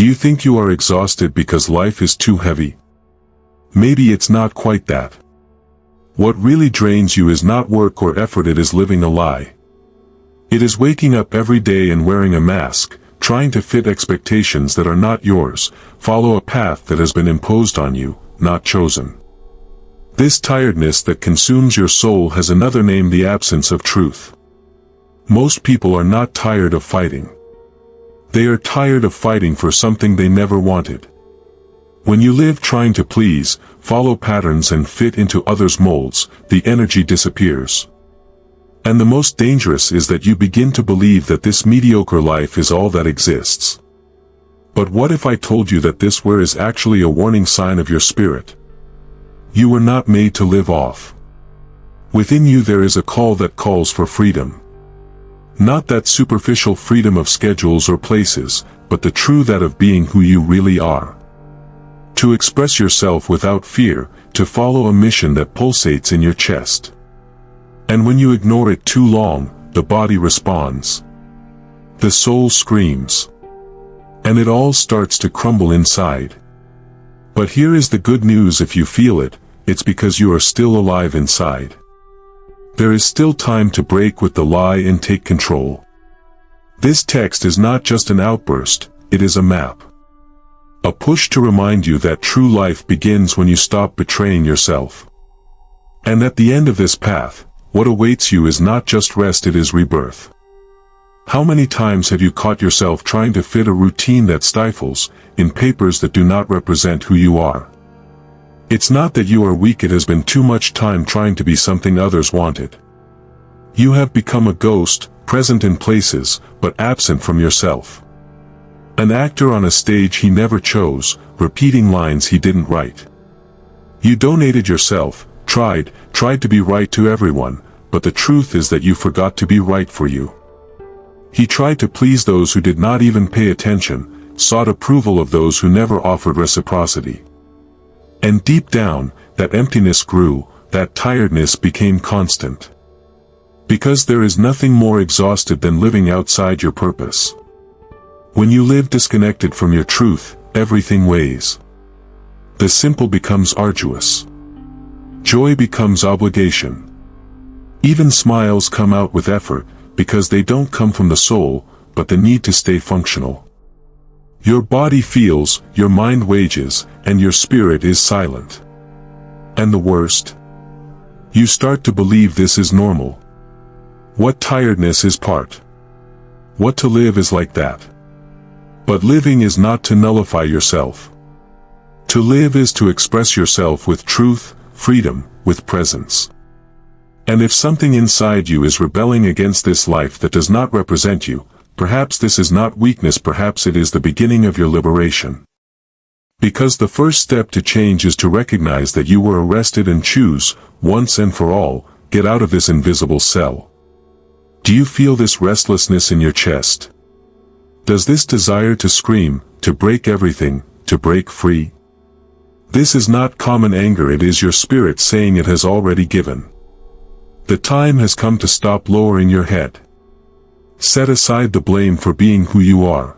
Do you think you are exhausted because life is too heavy? Maybe it's not quite that. What really drains you is not work or effort, it is living a lie. It is waking up every day and wearing a mask, trying to fit expectations that are not yours, follow a path that has been imposed on you, not chosen. This tiredness that consumes your soul has another name: the absence of truth. Most people are not tired of fighting. They are tired of fighting for something they never wanted. When you live trying to please, follow patterns and fit into others' molds, the energy disappears. And the most dangerous is that you begin to believe that this mediocre life is all that exists. But what if I told you that this wear is actually a warning sign of your spirit? You were not made to live off. Within you there is a call that calls for freedom. Not that superficial freedom of schedules or places, but the true that of being who you really are. To express yourself without fear, to follow a mission that pulsates in your chest. And when you ignore it too long, the body responds. The soul screams. And it all starts to crumble inside. But here is the good news: if you feel it, it's because you are still alive inside. There is still time to break with the lie and take control. This text is not just an outburst, it is a map. A push to remind you that true life begins when you stop betraying yourself. And at the end of this path, what awaits you is not just rest, it is rebirth. How many times have you caught yourself trying to fit a routine that stifles, in papers that do not represent who you are? It's not that you are weak, it has been too much time trying to be something others wanted. You have become a ghost, present in places, but absent from yourself. An actor on a stage he never chose, repeating lines he didn't write. You donated yourself, tried to be right to everyone, but the truth is that you forgot to be right for you. He tried to please those who did not even pay attention, sought approval of those who never offered reciprocity. And deep down, that emptiness grew, that tiredness became constant. Because there is nothing more exhausted than living outside your purpose. When you live disconnected from your truth, everything weighs. The simple becomes arduous. Joy becomes obligation. Even smiles come out with effort, because they don't come from the soul, but the need to stay functional. Your body feels, your mind wages, and your spirit is silent. And the worst? You start to believe this is normal. What tiredness is part. What to live is like that. But living is not to nullify yourself. To live is to express yourself with truth, freedom, with presence. And if something inside you is rebelling against this life that does not represent you, perhaps this is not weakness, perhaps it is the beginning of your liberation. Because the first step to change is to recognize that you were arrested and choose, once and for all, get out of this invisible cell. Do you feel this restlessness in your chest? Does this desire to scream, to break everything, to break free? This is not common anger, it is your spirit saying it has already given. The time has come to stop lowering your head. Set aside the blame for being who you are.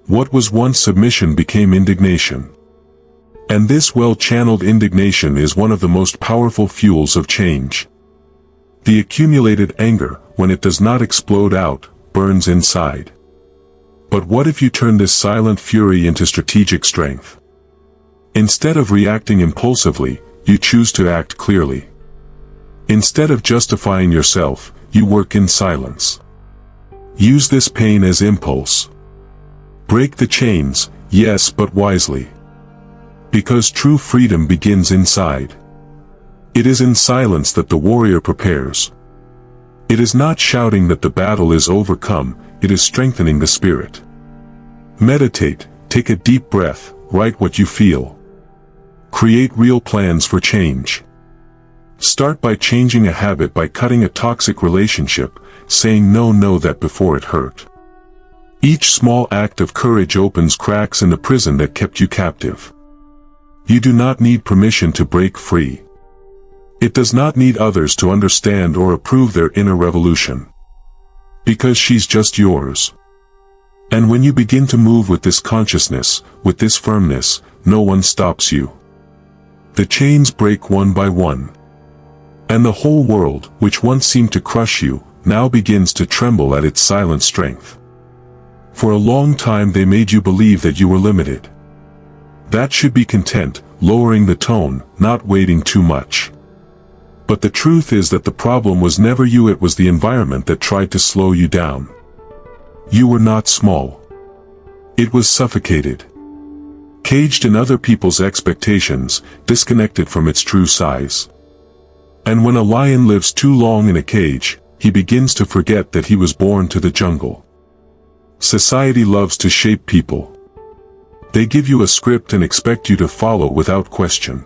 What was once submission became indignation. And this well-channeled indignation is one of the most powerful fuels of change. The accumulated anger, when it does not explode out, burns inside. But what if you turn this silent fury into strategic strength? Instead of reacting impulsively, you choose to act clearly. Instead of justifying yourself, you work in silence. Use this pain as impulse. Break the chains, yes, but wisely. Because true freedom begins inside. It is in silence that the warrior prepares. It is not shouting that the battle is overcome, it is strengthening the spirit. Meditate, take a deep breath, write what you feel. Create real plans for change. Start by changing a habit, by cutting a toxic relationship, saying no that before it hurt. Each small act of courage opens cracks in the prison that kept you captive. You do not need permission to break free. It does not need others to understand or approve their inner revolution. Because she's just yours. And when you begin to move with this consciousness, with this firmness, no one stops you. The chains break one by one. And the whole world, which once seemed to crush you, now begins to tremble at its silent strength. For a long time they made you believe that you were limited. That should be content, lowering the tone, not waiting too much. But the truth is that the problem was never you, it was the environment that tried to slow you down. You were not small. It was suffocated. Caged in other people's expectations, disconnected from its true size. And when a lion lives too long in a cage, he begins to forget that he was born to the jungle. Society loves to shape people. They give you a script and expect you to follow without question.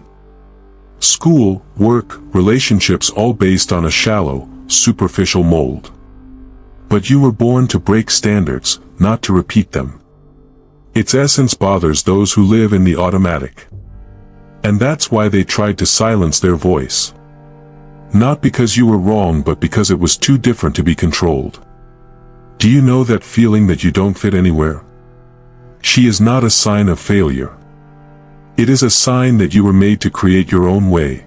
School, work, relationships, all based on a shallow, superficial mold. But you were born to break standards, not to repeat them. Its essence bothers those who live in the automatic. And that's why they tried to silence their voice. Not because you were wrong, but because it was too different to be controlled. Do you know that feeling that you don't fit anywhere? She is not a sign of failure. It is a sign that you were made to create your own way.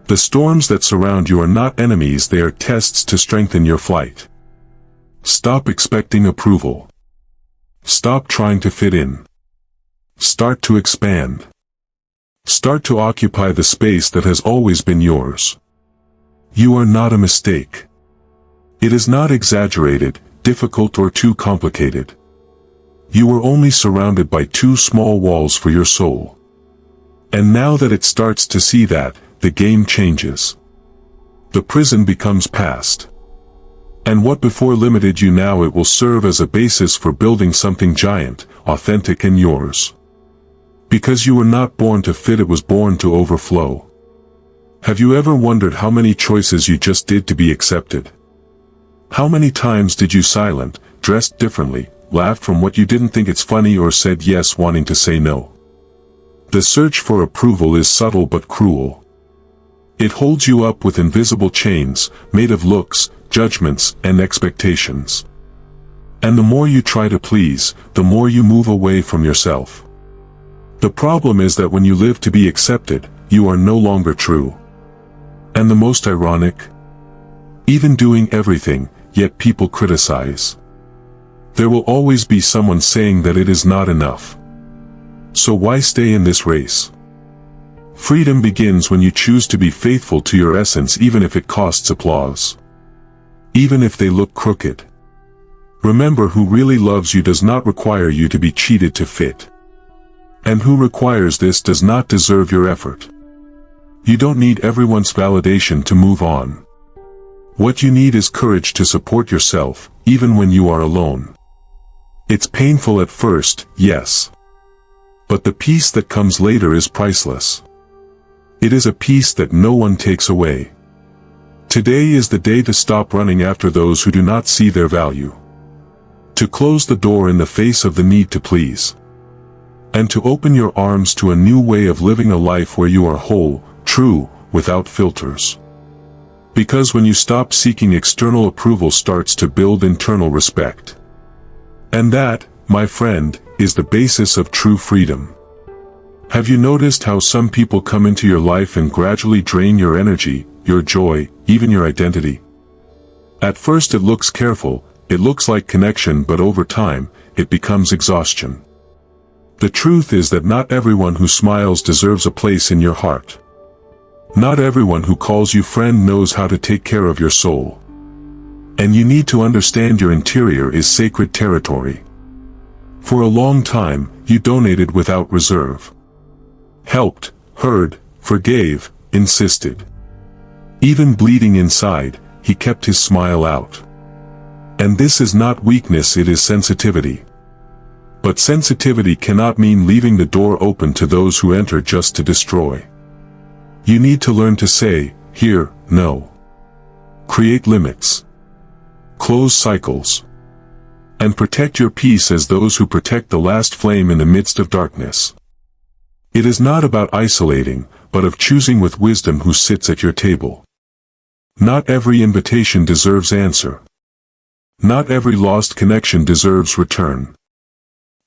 The storms that surround you are not enemies, they are tests to strengthen your flight. Stop expecting approval. Stop trying to fit in. Start to expand. Start to occupy the space that has always been yours. You are not a mistake. It is not exaggerated, difficult, or too complicated. You were only surrounded by two small walls for your soul. And now that it starts to see that, the game changes. The prison becomes past. And what before limited you, now it will serve as a basis for building something giant, authentic, and yours. Because you were not born to fit, it was born to overflow. Have you ever wondered how many choices you just did to be accepted? How many times did you silent, dressed differently, laughed from what you didn't think it's funny, or said yes wanting to say no? The search for approval is subtle but cruel. It holds you up with invisible chains, made of looks, judgments, and expectations. And the more you try to please, the more you move away from yourself. The problem is that when you live to be accepted, you are no longer true. And the most ironic? Even doing everything, yet people criticize. There will always be someone saying that it is not enough. So why stay in this race? Freedom begins when you choose to be faithful to your essence, even if it costs applause. Even if they look crooked. Remember, who really loves you does not require you to be cheated to fit. And who requires this does not deserve your effort. You don't need everyone's validation to move on. What you need is courage to support yourself, even when you are alone. It's painful at first, yes. But the peace that comes later is priceless. It is a peace that no one takes away. Today is the day to stop running after those who do not see their value. To close the door in the face of the need to please. And to open your arms to a new way of living, a life where you are whole, true, without filters. Because when you stop seeking external approval, starts to build internal respect. And that, my friend, is the basis of true freedom. Have you noticed how some people come into your life and gradually drain your energy, your joy, even your identity? At first it looks careful, it looks like connection, but over time, it becomes exhaustion. The truth is that not everyone who smiles deserves a place in your heart. Not everyone who calls you friend knows how to take care of your soul. And you need to understand your interior is sacred territory. For a long time, you donated without reserve. Helped, heard, forgave, insisted. Even bleeding inside, he kept his smile out. And this is not weakness, it is sensitivity. But sensitivity cannot mean leaving the door open to those who enter just to destroy. You need to learn to say, here, no. Create limits. Close cycles. And protect your peace as those who protect the last flame in the midst of darkness. It is not about isolating, but of choosing with wisdom who sits at your table. Not every invitation deserves answer. Not every lost connection deserves return.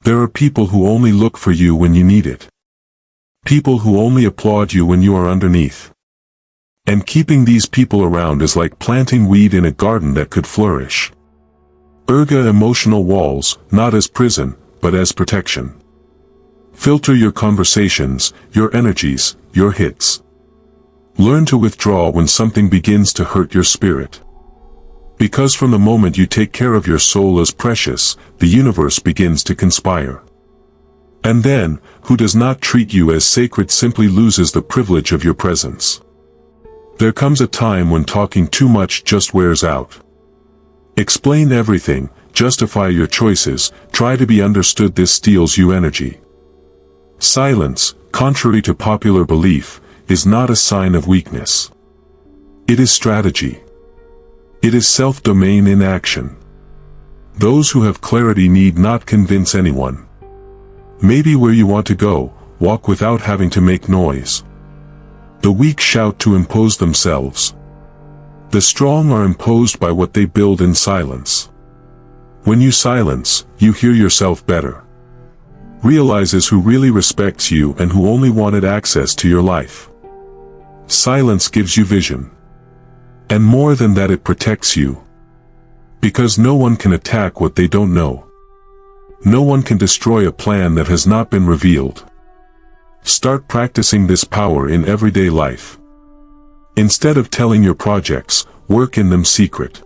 There are people who only look for you when you need it. People who only applaud you when you are underneath. And keeping these people around is like planting weed in a garden that could flourish. Erga emotional walls, not as prison, but as protection. Filter your conversations, your energies, your hits. Learn to withdraw when something begins to hurt your spirit. Because from the moment you take care of your soul as precious, the universe begins to conspire. And then, who does not treat you as sacred simply loses the privilege of your presence. There comes a time when talking too much just wears out. Explain everything, justify your choices, try to be understood. This steals you energy. Silence, contrary to popular belief, is not a sign of weakness. It is strategy. It is self-domain in action. Those who have clarity need not convince anyone. Maybe where you want to go, walk without having to make noise. The weak shout to impose themselves. The strong are imposed by what they build in silence. When you silence, you hear yourself better. Realizes who really respects you and who only wanted access to your life. Silence gives you vision. And more than that, it protects you. Because no one can attack what they don't know. No one can destroy a plan that has not been revealed. Start practicing this power in everyday life. Instead of telling your projects, work in them secret.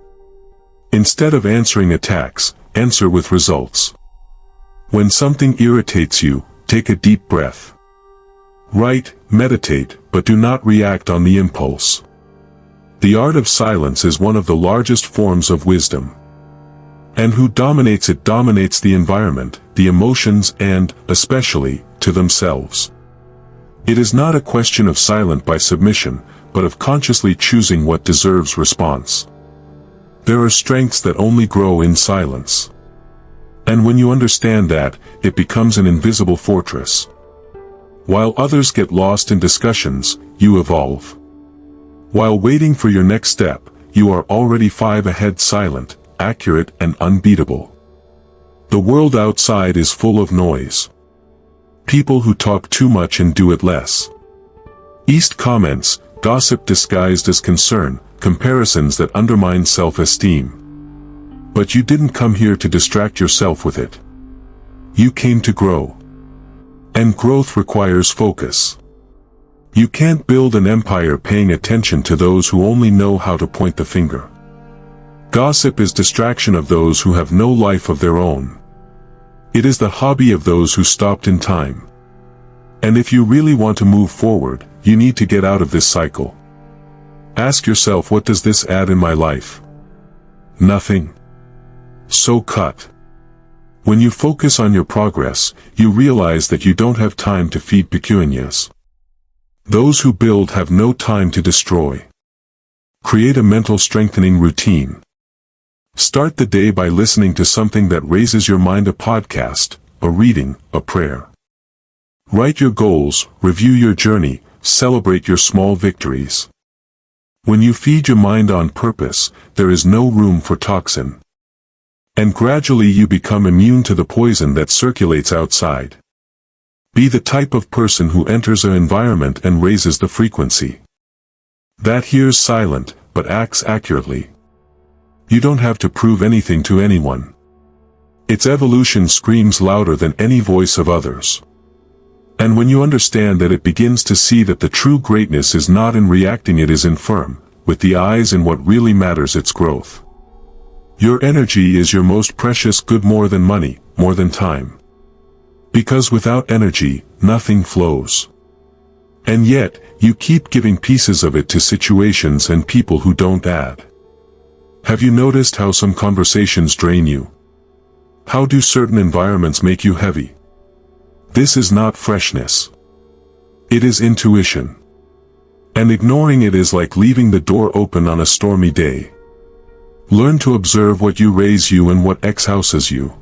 Instead of answering attacks, answer with results. When something irritates you, take a deep breath. Write, meditate, but do not react on the impulse. The art of silence is one of the largest forms of wisdom. And who dominates it dominates the environment, the emotions and, especially, to themselves. It is not a question of silent by submission, but of consciously choosing what deserves response. There are strengths that only grow in silence. And when you understand that, it becomes an invisible fortress. While others get lost in discussions, you evolve. While waiting for your next step, you are already 5 ahead, silent, accurate, and unbeatable. The world outside is full of noise. People who talk too much and do it less. East comments, gossip disguised as concern, comparisons that undermine self-esteem. But you didn't come here to distract yourself with it. You came to grow. And growth requires focus. You can't build an empire paying attention to those who only know how to point the finger. Gossip is distraction of those who have no life of their own. It is the hobby of those who stopped in time. And if you really want to move forward, you need to get out of this cycle. Ask yourself, what does this add in my life? Nothing. So cut. When you focus on your progress, you realize that you don't have time to feed peculiars. Those who build have no time to destroy. Create a mental strengthening routine. Start the day by listening to something that raises your mind, a podcast, a reading, a prayer. Write your goals, review your journey, celebrate your small victories. When you feed your mind on purpose, there is no room for toxin. And gradually you become immune to the poison that circulates outside. Be the type of person who enters an environment and raises the frequency. That hears silent, but acts accurately. You don't have to prove anything to anyone. Its evolution screams louder than any voice of others. And when you understand that, it begins to see that the true greatness is not in reacting, it is in firm, with the eyes in what really matters, its growth. Your energy is your most precious good, more than money, more than time. Because without energy, nothing flows. And yet, you keep giving pieces of it to situations and people who don't add. Have you noticed how some conversations drain you? How do certain environments make you heavy? This is not freshness. It is intuition. And ignoring it is like leaving the door open on a stormy day. Learn to observe what you raise you and what exhausts you.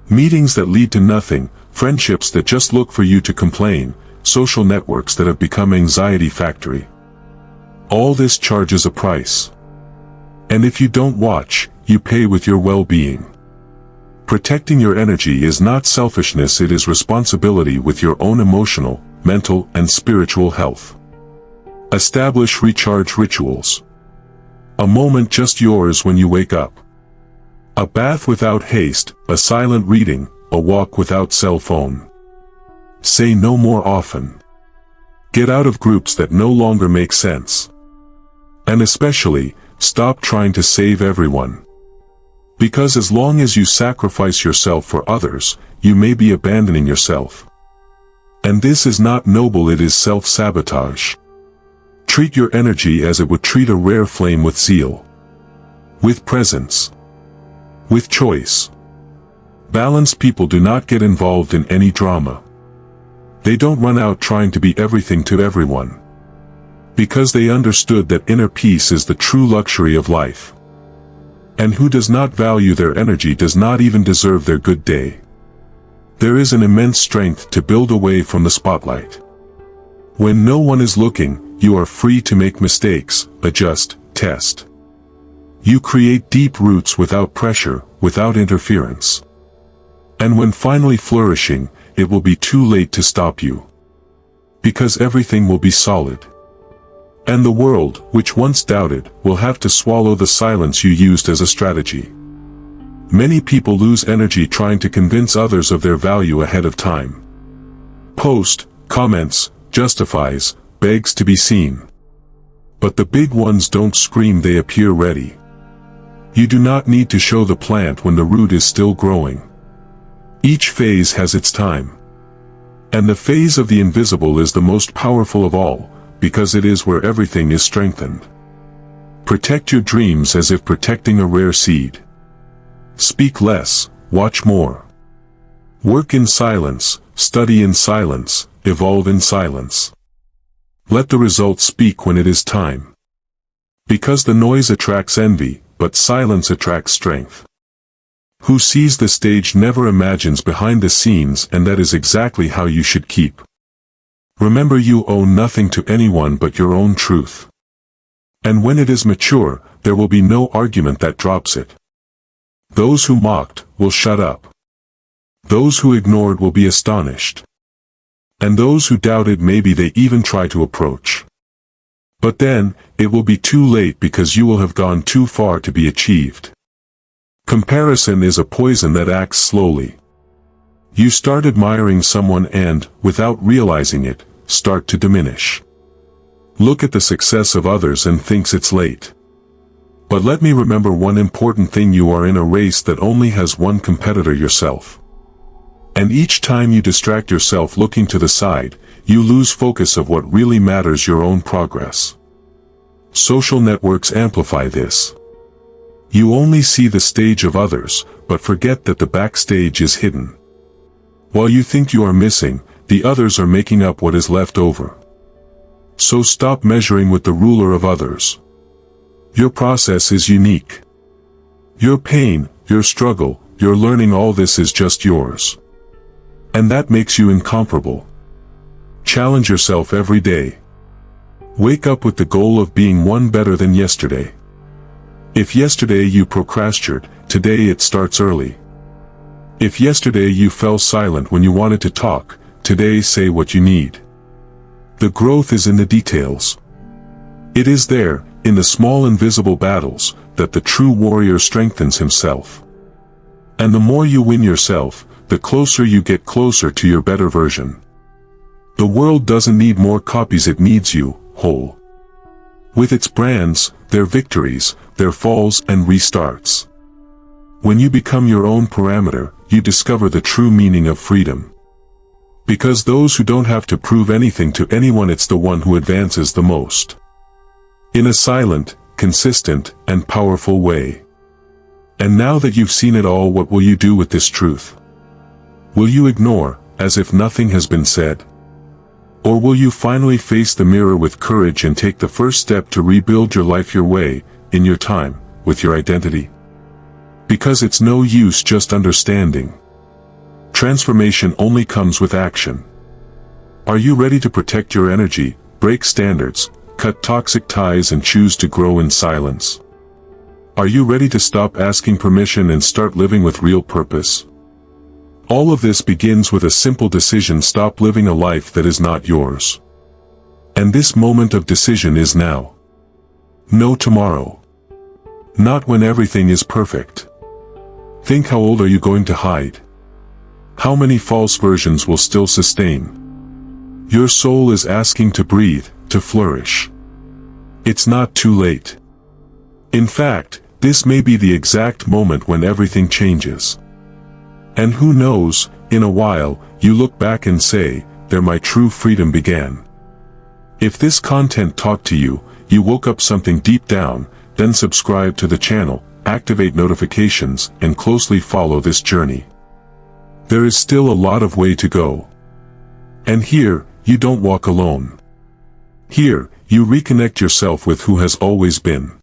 Meetings that lead to nothing, friendships that just look for you to complain, social networks that have become anxiety factory. All this charges a price. And if you don't watch, you pay with your well-being. Protecting your energy is not selfishness, it is responsibility with your own emotional, mental, and spiritual health. Establish recharge rituals. A moment just yours when you wake up. A bath without haste, a silent reading, a walk without cell phone. Say no more often. Get out of groups that no longer make sense. And especially, stop trying to save everyone. Because as long as you sacrifice yourself for others, you may be abandoning yourself. And this is not noble, it is self-sabotage. Treat your energy as it would treat a rare flame, with zeal, with presence, with choice. Balanced people do not get involved in any drama. They don't run out trying to be everything to everyone. Because they understood that inner peace is the true luxury of life. And who does not value their energy does not even deserve their good day. There is an immense strength to build away from the spotlight. When no one is looking, you are free to make mistakes, adjust, test. You create deep roots without pressure, without interference. And when finally flourishing, it will be too late to stop you. Because everything will be solid. And the world, which once doubted, will have to swallow the silence you used as a strategy. Many people lose energy trying to convince others of their value ahead of time. Post, comments, justifies, begs to be seen. But the big ones don't scream, they appear ready. You do not need to show the plant when the root is still growing. Each phase has its time. And the phase of the invisible is the most powerful of all, because it is where everything is strengthened. Protect your dreams as if protecting a rare seed. Speak less, watch more. Work in silence, study in silence, evolve in silence. Let the results speak when it is time. Because the noise attracts envy, but silence attracts strength. Who sees the stage never imagines behind the scenes, and that is exactly how you should keep. Remember, you owe nothing to anyone but your own truth. And when it is mature, there will be no argument that drops it. Those who mocked will shut up. Those who ignored will be astonished. And those who doubted, maybe they even try to approach. But then, it will be too late, because you will have gone too far to be achieved. Comparison is a poison that acts slowly. You start admiring someone and, without realizing it, start to diminish. Look at the success of others and thinks it's late. But let me remember one important thing: you are in a race that only has one competitor, yourself. And each time you distract yourself looking to the side, you lose focus of what really matters, your own progress. Social networks amplify this. You only see the stage of others, but forget that the backstage is hidden. While you think you are missing, the others are making up what is left over. So stop measuring with the ruler of others. Your process is unique. Your pain, your struggle, your learning, all this is just yours. And that makes you incomparable. Challenge yourself every day. Wake up with the goal of being one better than yesterday. If yesterday you procrastinated, today it starts early. If yesterday you fell silent when you wanted to talk, today say what you need. The growth is in the details. It is there, in the small invisible battles, that the true warrior strengthens himself. And the more you win yourself, the closer you get closer to your better version. The world doesn't need more copies, it needs you, whole. With its brands, their victories, their falls and restarts. When you become your own parameter, you discover the true meaning of freedom. Because those who don't have to prove anything to anyone, it's the one who advances the most. In a silent, consistent, and powerful way. And now that you've seen it all, what will you do with this truth? Will you ignore, as if nothing has been said? Or will you finally face the mirror with courage and take the first step to rebuild your life your way, in your time, with your identity? Because it's no use just understanding. Transformation only comes with action. Are you ready to protect your energy, break standards, cut toxic ties and choose to grow in silence? Are you ready to stop asking permission and start living with real purpose? All of this begins with a simple decision: stop living a life that is not yours. And this moment of decision is now. No tomorrow. Not when everything is perfect. Think, how old are you going to hide? How many false versions will still sustain? Your soul is asking to breathe, to flourish. It's not too late. In fact, this may be the exact moment when everything changes. And who knows, in a while, you look back and say, there my true freedom began. If this content talked to you, you woke up something deep down, then subscribe to the channel, activate notifications, and closely follow this journey. There is still a lot of way to go. And here, you don't walk alone. Here, you reconnect yourself with who has always been.